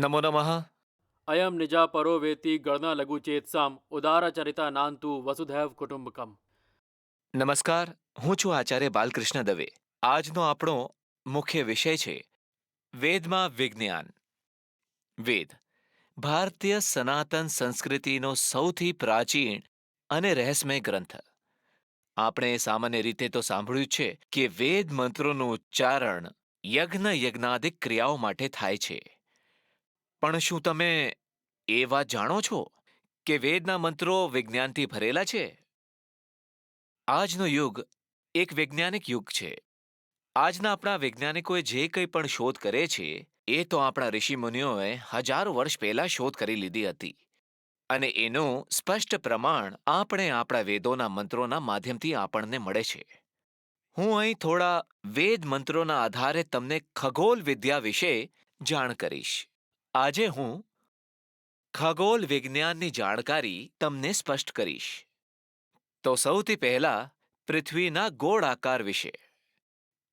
નમો નમઃ. અયમ નિજા પરો વેતી ગણના લઘુ ચેતસામ ઉદારચરિતા નાંતુ વસુધૈવ કુટુંબકમ. નમસ્કાર. હું છું આચાર્ય બાલકૃષ્ણ દવે. આજનો આપણો મુખ્ય વિષય છે વેદમાં વિજ્ઞાન. વેદ ભારતીય સનાતન સંસ્કૃતિનો સૌથી પ્રાચીન અને રહસ્યમય ગ્રંથ. આપણે સામાન્ય રીતે તો સાંભળ્યું છે કે વેદ મંત્રોનું ઉચ્ચારણ યજ્ઞાદિક ક્રિયાઓ માટે થાય છે. પણ શું તમે એ વાત જાણો છો કે વેદના મંત્રો વિજ્ઞાનથી ભરેલા છે? આજનો યુગ એક વૈજ્ઞાનિક યુગ છે. આજના આપણા વૈજ્ઞાનિકોએ જે કંઈ પણ શોધ કરે છે એ તો આપણા ઋષિમુનિઓએ હજારો વર્ષ પહેલા શોધ કરી લીધી હતી, અને એનું સ્પષ્ટ પ્રમાણ આપણે આપણા વેદોના મંત્રોના માધ્યમથી આપણને મળે છે. હું અહીં થોડા વેદ મંત્રોના આધારે તમને ખગોળ વિદ્યા વિશે જાણ કરીશ. આજે હું ખગોળ વિજ્ઞાનની જાણકારી તમને સ્પષ્ટ કરીશ. તો સૌથી પહેલા પૃથ્વીના ગોળ આકાર વિશે.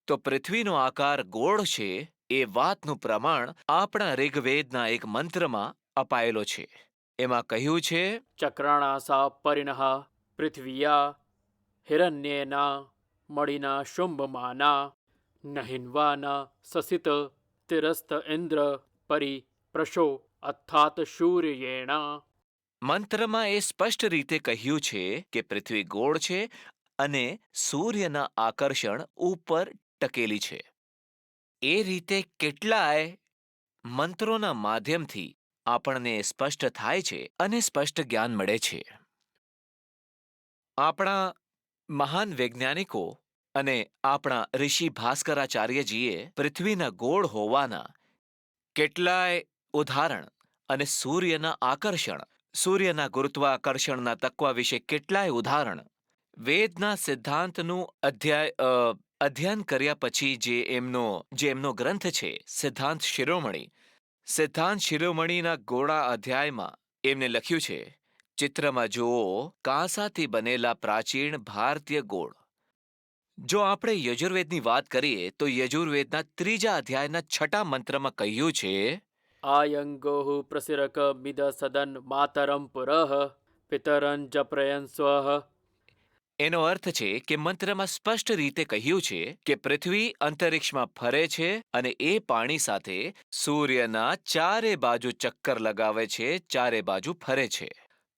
તો પૃથ્વીનો આકાર ગોળ છે એ વાતનું પ્રમાણ આપણા ઋગ્વેદના એક મંત્રમાં અપાયેલો છે. એમાં કહ્યું છે, ચક્રાણાસા પરિણઃ પૃથ્વીયા હિરણ્યેના મણિના શુંભમાના નહિન્વાના સસિત તિરસ્ત ઇન્દ્ર પરી પ્રશો અથાત સૂર્યેણા. મંત્રમાં એ સ્પષ્ટ રીતે કહ્યું છે કે પૃથ્વી ગોળ છે અને સૂર્યના આકર્ષણ ઉપર ટકેલી છે. એ રીતે કેટલાય મંત્રોના માધ્યમથી આપણને સ્પષ્ટ થાય છે અને સ્પષ્ટ જ્ઞાન મળે છે. આપણા મહાન વૈજ્ઞાનિકો અને આપણા ઋષિ ભાસ્કરાચાર્યજીએ પૃથ્વીના ગોળ હોવાના કેટલાય ઉદાહરણ અને સૂર્યના આકર્ષણ, સૂર્યના ગુરુત્વાકર્ષણના તત્વ વિશે કેટલાય ઉદાહરણ, વેદના સિદ્ધાંતનું અધ્યયન કર્યા પછી જે એમનો ગ્રંથ છે સિદ્ધાંત શિરોમણીના ગોળા અધ્યાયમાં એમને લખ્યું છે, ચિત્રમાં જુઓ કાંસાથી બનેલા પ્રાચીન ભારતીય ગોળ. જો આપણે યજુર્વેદની વાત કરીએ તો યજુર્વેદના 3 અધ્યાયના 6 મંત્રમાં કહ્યું છે, આયંગોઃ પ્રસિરક મિદ સદન માતરમ પુરઃ પિતરં જપ્રયન સ્વઃ. એનો અર્થ છે કે મંત્રમાં સ્પષ્ટ રીતે કહ્યું છે કે પૃથ્વી અંતરિક્ષમાં ફરે છે અને એ પાણી સાથે સૂર્યના ચારે બાજુ ચક્કર લગાવે છે, ચારે બાજુ ફરે છે.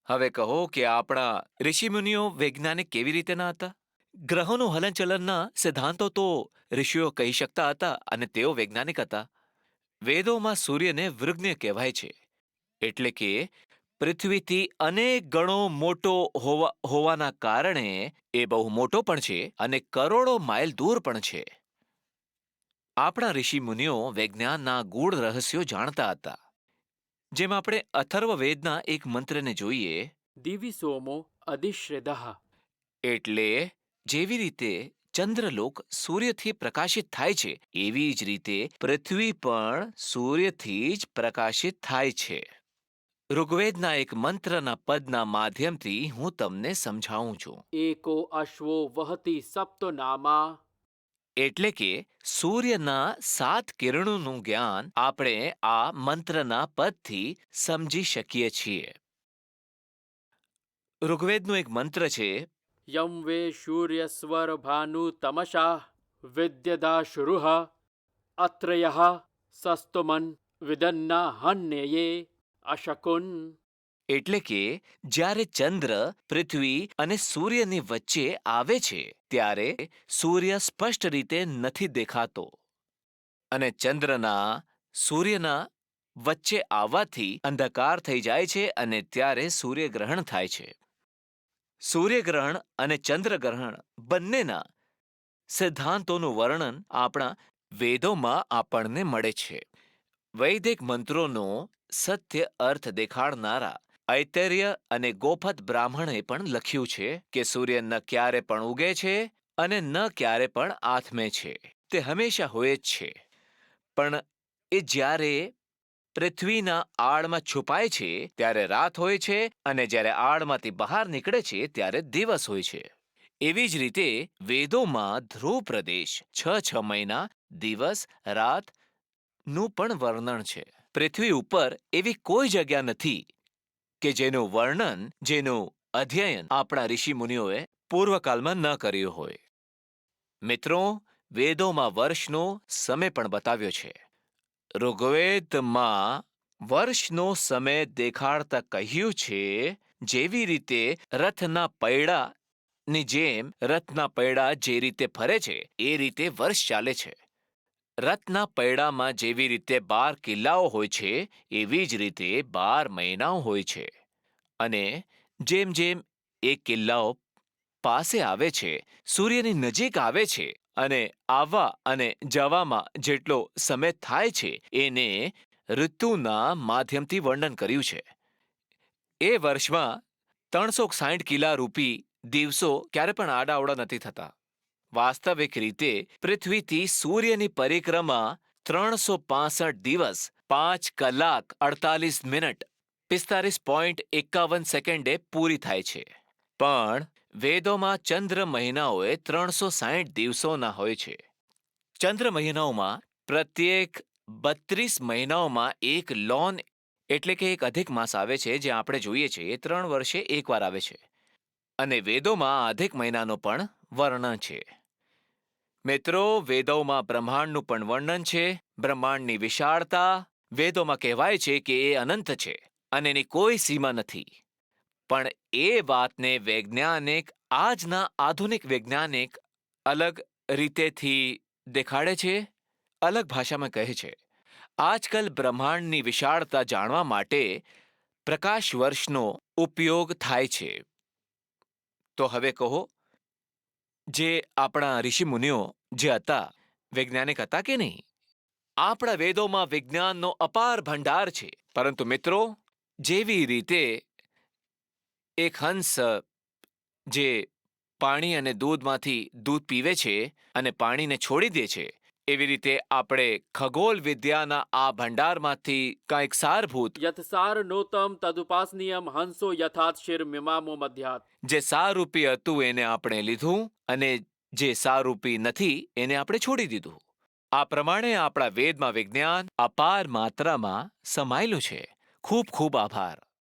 હવે કહો કે આપણા ઋષિમુનિઓ વૈજ્ઞાનિક કેવી રીતે ના હતા? ગ્રહોનું હલનચલનના સિદ્ધાંતો તો ઋષિઓ કહી શકતા હતા અને તેઓ વૈજ્ઞાનિક હતા. વેદોમાં સૂર્યને વૃગ્ન્ય કહેવાય છે, એટલે કે પૃથ્વીથી અનેક ગણો મોટો હોવાના કારણે એ બહુ મોટો પણ છે અને કરોડો માઇલ દૂર પણ છે. આપણા ઋષિમુનિઓ વૈજ્ઞાનના ગૂઢ રહસ્યો જાણતા હતા. જેમ આપણે અથર્વવેદના એક મંત્રને જોઈએ, દિવિ સોમો અધિશ્રિદઃ. એટલે જેવી રીતે ચંદ્રલોક સૂર્યથી પ્રકાશિત થાય છે એવી જ રીતે પૃથ્વી પણ સૂર્યથી જ પ્રકાશિત થાય છે. ઋગ્વેદના એક મંત્રના પદના માધ્યમથી હું તમને સમજાવું છું. એકો અશ્વો વહતિ સપ્તો નામા. એટલે કે સૂર્યના 7 કિરણોનું જ્ઞાન આપણે આ મંત્રના પદથી સમજી શકીએ છીએ. ઋગ્વેદનું એક મંત્ર છે, યમ વે સૂર્યસ્વર ભાનુ તમસા વિદ્યદાશુરુઃ અત્રયઃ સસ્તુમન વિદન્ના હન્યયે અશકુન. એટલે કે જ્યારે ચંદ્ર પૃથ્વી અને સૂર્યની વચ્ચે આવે છે ત્યારે સૂર્ય સ્પષ્ટ રીતે નથી દેખાતો, અને ચંદ્રના સૂર્યના વચ્ચે આવવાથી અંધકાર થઈ જાય છે અને ત્યારે સૂર્યગ્રહણ થાય છે. સૂર્યગ્રહણ અને ચંદ્રગ્રહણ બંનેના સિદ્ધાંતોનું વર્ણન આપણા વેદોમાં આપણને મળે છે. વૈદિક મંત્રોનો સત્ય અર્થ દેખાડનારા ઐતરેય અને ગોપદ બ્રાહ્મણે પણ લખ્યું છે કે સૂર્ય ન ક્યારે પણ ઉગે છે અને ન ક્યારે પણ આથમે છે. તે હંમેશા હોય જ છે, પણ એ જ્યારે પૃથ્વીના આડમાં છુપાય છે ત્યારે રાત હોય છે અને જ્યારે આડમાંથી બહાર નીકળે છે ત્યારે દિવસ હોય છે. એવી જ રીતે વેદોમાં ધ્રુવ પ્રદેશ 6 મહિના દિવસ રાતનું પણ વર્ણન છે. પૃથ્વી ઉપર એવી કોઈ જગ્યા નથી કે જેનું વર્ણન, જેનું અધ્યયન આપણા ઋષિમુનિઓએ પૂર્વકાળમાં ન કર્યું હોય. મિત્રો, વેદોમાં વર્ષનો સમય પણ બતાવ્યો છે. ઋગ્વેદમાં વર્ષનો સમય દેખાડતા કહ્યું છે, જેવી રીતે રથના પૈડાની જેમ રથના પૈડા જે રીતે ફરે છે એ રીતે વર્ષ ચાલે છે. રથના પૈડામાં જેવી રીતે 12 કિલ્લાઓ હોય છે એવી જ રીતે 12 મહિનાઓ હોય છે. અને જેમ જેમ એ કિલ્લાઓ પાસે આવે છે, સૂર્યની નજીક આવે છે અને આવવા અને જવામાં જેટલો સમય થાય છે એને ઋતુના માધ્યમથી વર્ણન કર્યું છે. એ વર્ષમાં 360 કિલ્લા રૂપી દિવસો ક્યારે પણ આડાઅવળા નથી થતા. વાસ્તવિક રીતે પૃથ્વીથી સૂર્યની પરિક્રમા 365 દિવસ 5 કલાક 48 મિનિટ 45.51 સેકન્ડે પૂરી થાય છે. પણ વેદોમાં ચંદ્ર મહિનાઓએ 360 દિવસોના હોય છે. ચંદ્ર મહિનાઓમાં પ્રત્યેક 32 મહિનાઓમાં એક લોન એટલે કે એક અધિક માસ આવે છે, જે આપણે જોઈએ છીએ 3 વર્ષે એકવાર આવે છે. અને વેદોમાં આ અધિક મહિનાનો પણ વર્ણન છે. મિત્રો, વેદોમાં બ્રહ્માંડનું પણ વર્ણન છે. બ્રહ્માંડની વિશાળતા. વેદોમાં કહેવાય છે કે એ અનંત છે અને એની કોઈ સીમા નથી. પણ એ વાતને વૈજ્ઞાનિક, આજના આધુનિક વૈજ્ઞાનિક અલગ રીતેથી દેખાડે છે, અલગ ભાષામાં કહે છે. આજકાલ બ્રહ્માંડની વિશાળતા જાણવા માટે પ્રકાશ વર્ષનો ઉપયોગ થાય છે. તો હવે કહો, જે આપણા ઋષિમુનિઓ જે હતા, વૈજ્ઞાનિક હતા કે નહીં? આપણા વેદોમાં વિજ્ઞાનનો અપાર ભંડાર છે. પરંતુ મિત્રો, જેવી રીતે એક હંસ જે પાણી અને દૂધમાંથી દૂધ પીવે છે અને પાણીને છોડી દે છે, એવી રીતે આપણે ખગોળ વિદ્યાના આ ભંડારમાંથી કંઈક સારભૂત, યથસારનોતમ તદુપાસનીયમ હંસો યથાત મિમામો મધ્યાત. જે સારૂપી હતું એને આપણે લીધું અને જે સારૂપી નથી એને આપણે છોડી દીધું. આ પ્રમાણે આપણા વેદમાં વિજ્ઞાન અપાર માત્રામાં સમાયેલું છે. ખૂબ ખૂબ આભાર.